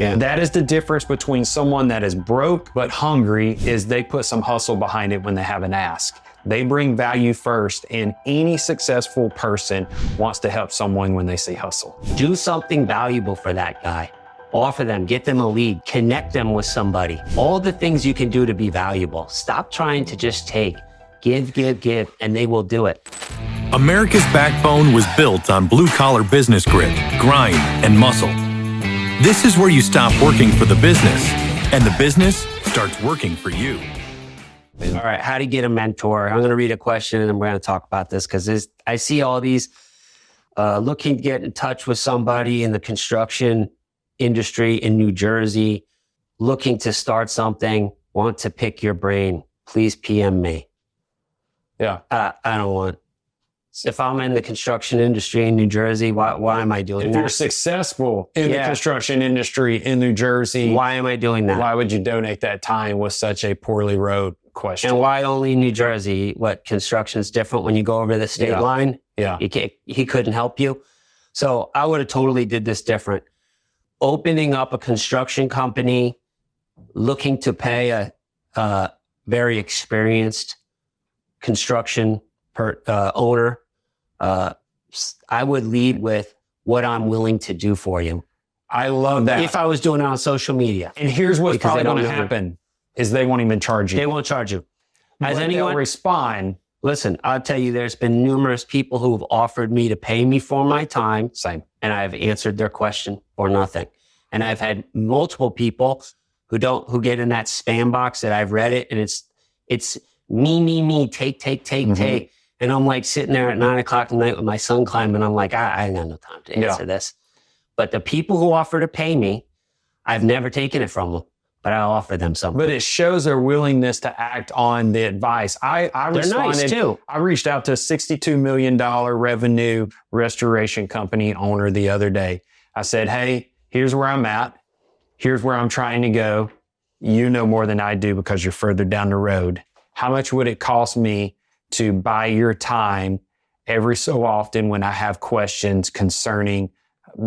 Yeah. That is the difference between someone that is broke but hungry is they put some hustle behind it when they have an ask. They bring value first, and any successful person wants to help someone when they see hustle. Do something valuable for that guy. Offer them, get them a lead, connect them with somebody. All the things you can do to be valuable. Stop trying to just take. Give, and they will do it. America's backbone was built on blue-collar business grit, grind, and muscle. This is where you stop working for the business, and the business starts working for you. All right, how to get a mentor. I'm going to read a question, and then we're going to talk about this because I see all these looking to get in touch with somebody in the construction industry in New Jersey, looking to start something, want to pick your brain. Please PM me. Yeah. I don't want. If I'm in the construction industry in New Jersey, why am I doing that? If you're successful in the construction industry in New Jersey, why am I doing that? Why would you donate that time with such a poorly wrote question? And why only New Jersey? What, construction's different when you go over the state line? Yeah. He couldn't help you. So I would have totally did this different. Opening up a construction company, looking to pay a very experienced construction owner, I would lead with what I'm willing to do for you. I love that. If I was doing it on social media. And here's what's probably going to happen is they won't even charge you. They won't charge you. Has anyone respond? Listen, I'll tell you, there's been numerous people who have offered me to pay me for my time. Same. And I've answered their question for nothing. And I've had multiple people who get in that spam box that I've read it, and it's me, take. And I'm like sitting there at 9 o'clock at night with my son climbing. I'm like, I ain't got no time to answer this. But the people who offer to pay me, I've never taken it from them, but I offer them something. But it shows their willingness to act on the advice. I responded, nice too. I reached out to a $62 million revenue restoration company owner the other day. I said, hey, here's where I'm at. Here's where I'm trying to go. You know more than I do because you're further down the road. How much would it cost me to buy your time every so often when I have questions concerning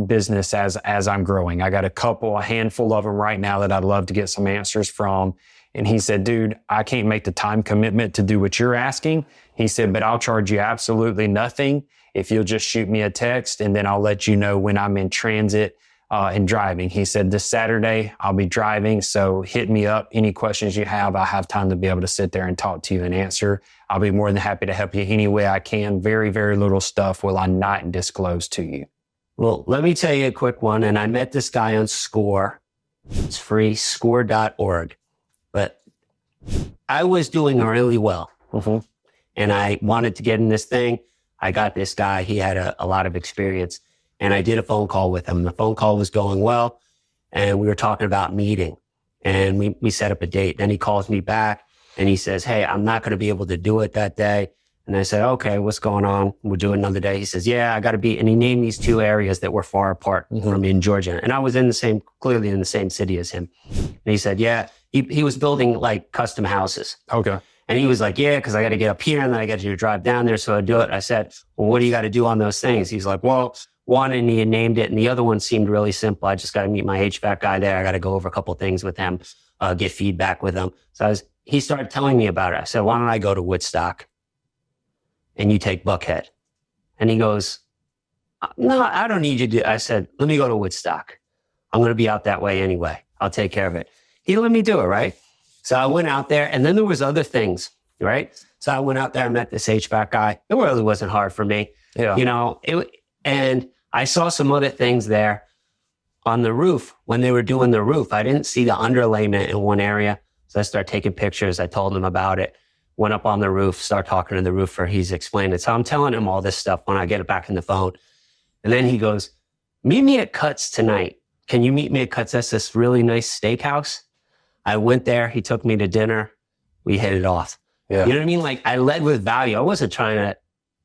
business as I'm growing? I got a handful of them right now that I'd love to get some answers from. And he said, dude, I can't make the time commitment to do what you're asking. He said, but I'll charge you absolutely nothing if you'll just shoot me a text, and then I'll let you know when I'm in transit and driving. He said, this Saturday I'll be driving, so hit me up. Any questions you have, I'll have time to be able to sit there and talk to you and answer. I'll be more than happy to help you any way I can. Very, very little stuff will I not disclose to you. Well, let me tell you a quick one. And I met this guy on Soar. It's free, score.org. But I was doing really well. And I wanted to get in this thing. I got this guy. He had a lot of experience. And I did a phone call with him. The phone call was going well. And we were talking about meeting. And we set up a date. Then he calls me back and he says, hey, I'm not going to be able to do it that day. And I said, okay, what's going on? We'll do it another day. He says, yeah, I got to be. And he named these two areas that were far apart from me in Georgia. And I was clearly in the same city as him. And he said, yeah, he was building like custom houses. Okay. And he was like, yeah, because I got to get up here and then I got to drive down there. So I do it. I said, well, what do you got to do on those things? He's like, well, one, and he had named it. And the other one seemed really simple. I just got to meet my HVAC guy there. I got to go over a couple of things with him, get feedback with him. So he started telling me about it. I said, why don't I go to Woodstock and you take Buckhead? And he goes, no, I don't need you to. I said, let me go to Woodstock. I'm going to be out that way anyway. I'll take care of it. He let me do it, right? So I went out there, and then there was other things, right? So I went out there and met this HVAC guy. It really wasn't hard for me. Yeah. You know, and I saw some other things there on the roof. When they were doing the roof, I didn't see the underlayment in one area. So I started taking pictures. I told him about it. Went up on the roof, start talking to the roofer. He's explained it. So I'm telling him all this stuff when I get it back in the phone. And then he goes, meet me at Cuts tonight. Can you meet me at Cuts? That's this really nice steakhouse. I went there. He took me to dinner. We hit it off. Yeah. You know what I mean? Like, I led with value. I wasn't trying to,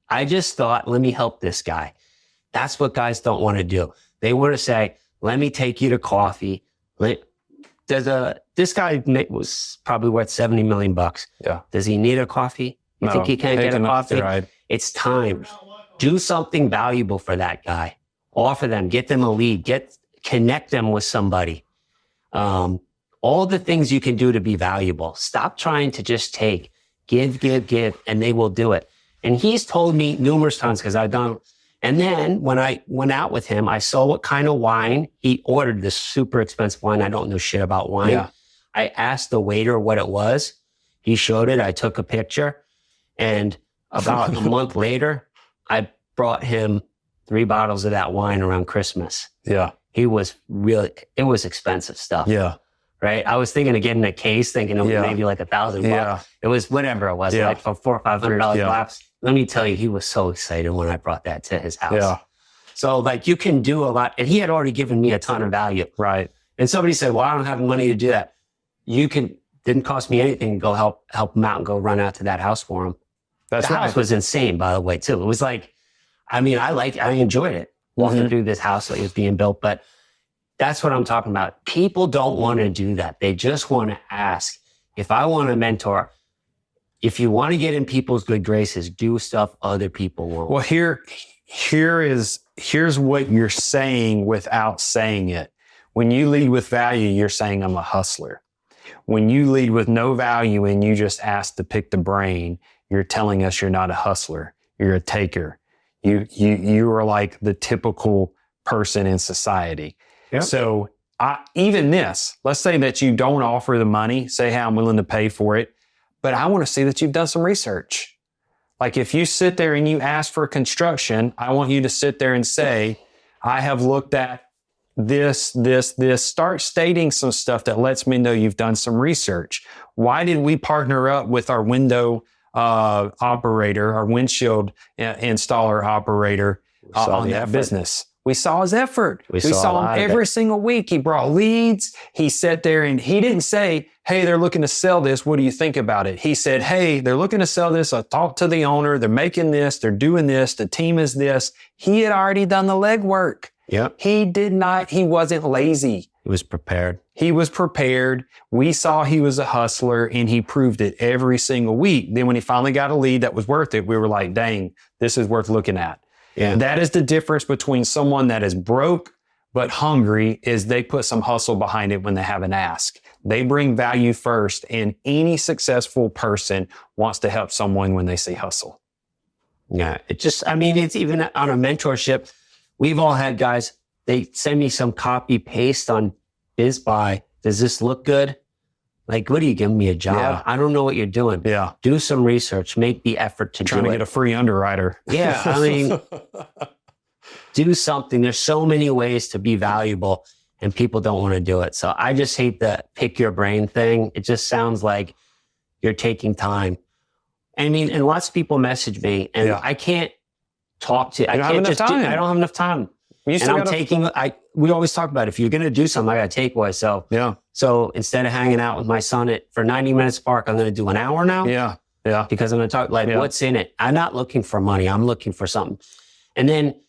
I just thought, let me help this guy. That's what guys don't want to do. They want to say, let me take you to coffee. This guy was probably worth $70 million. Yeah. Does he need a coffee? You think he can't get a coffee? Right. It's time. Do something valuable for that guy. Offer them, get them a lead, connect them with somebody. all the things you can do to be valuable. Stop trying to just take, give, and they will do it. And he's told me numerous times because I've done. And then when I went out with him, I saw what kind of wine he ordered. This super expensive wine. I don't know shit about wine. Yeah. I asked the waiter what it was. He showed it. I took a picture. And about a month later, I brought him 3 bottles of that wine around Christmas. Yeah. It was expensive stuff. Yeah. Right. I was thinking of getting a case, thinking it was maybe like $1,000 bucks. It was whatever it was, like for $400 or $500 box. Let me tell you, he was so excited when I brought that to his house. Yeah. So like you can do a lot. And he had already given me a ton of value. Right. And somebody said, well, I don't have the money to do that. Didn't cost me anything to go help him out and go run out to that house for him. That's the right. house was insane, by the way, too. It was like, I enjoyed it walking through this house that was being built, but that's what I'm talking about. People don't want to do that. They just want to ask. If I want to mentor, if you want to get in people's good graces, do stuff other people won't. Well, here's what you're saying without saying it. When you lead with value, you're saying I'm a hustler. When you lead with no value and you just ask to pick the brain, you're telling us you're not a hustler. You're a taker. You are like the typical person in society. Yep. So let's say that you don't offer the money, say, hey, I'm willing to pay for it, but I want to see that you've done some research. Like if you sit there and you ask for construction, I want you to sit there and say, I have looked at this, start stating some stuff that lets me know you've done some research. Why did we partner up with our window operator, our windshield installer operator on that business? We saw his effort. We saw him every single week. He brought leads. He sat there and he didn't say, hey, they're looking to sell this. What do you think about it? He said, hey, they're looking to sell this. I talked to the owner. They're making this. They're doing this. The team is this. He had already done the legwork. Yep. He wasn't lazy. He was prepared. He was prepared. We saw he was a hustler and he proved it every single week. Then when he finally got a lead that was worth it, we were like, dang, this is worth looking at. Yeah. That is the difference between someone that is broke but hungry is they put some hustle behind it when they have an ask. They bring value first, and any successful person wants to help someone when they see hustle. Yeah. It's even on a mentorship. We've all had guys, they send me some copy paste on BizBuy. Does this look good? Like, what are you giving me a job? Yeah. I don't know what you're doing. Yeah. Do some research. Make the effort to Trying to get a free underwriter. Yeah. Do something. There's so many ways to be valuable and people don't want to do it. So I just hate the pick your brain thing. It just sounds like you're taking time. And lots of people message me and I can't talk to, I don't have enough time. We always talk about if you're going to do something, I got to take away. So, so instead of hanging out with my son for 90 minutes park, I'm going to do an hour now. Yeah. Because I'm going to talk what's in it. I'm not looking for money. I'm looking for something. And then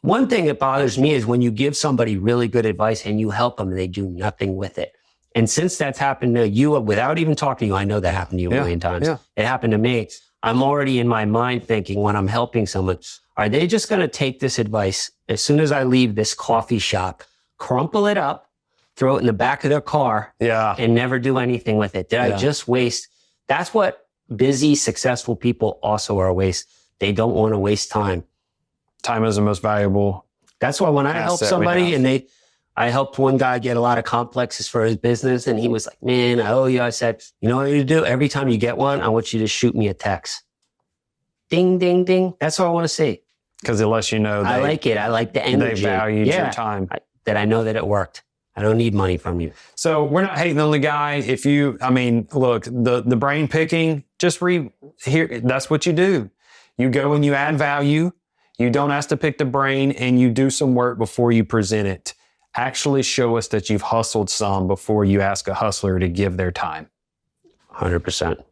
one thing that bothers me is when you give somebody really good advice and you help them and they do nothing with it. And since that's happened to you without even talking to you, I know that happened to you a million times. Yeah. It happened to me. I'm already in my mind thinking when I'm helping someone, are they just going to take this advice as soon as I leave this coffee shop, crumple it up, throw it in the back of their car and never do anything with it? Did I just waste? That's what busy, successful people also are a waste. They don't want to waste time. Time is the most valuable. That's why when I help somebody I helped one guy get a lot of complexes for his business and he was like, man, I owe you. I said, you know what you do? Every time you get one, I want you to shoot me a text. Ding, ding, ding. That's all I want to see. Because it lets you know I like it. I like the energy. They valued your time. That I know that it worked. I don't need money from you. So we're not hating on the guy. Look, the brain picking, just here. That's what you do. You go and you add value. You don't ask to pick the brain and you do some work before you present it. Actually show us that you've hustled some before you ask a hustler to give their time. 100%.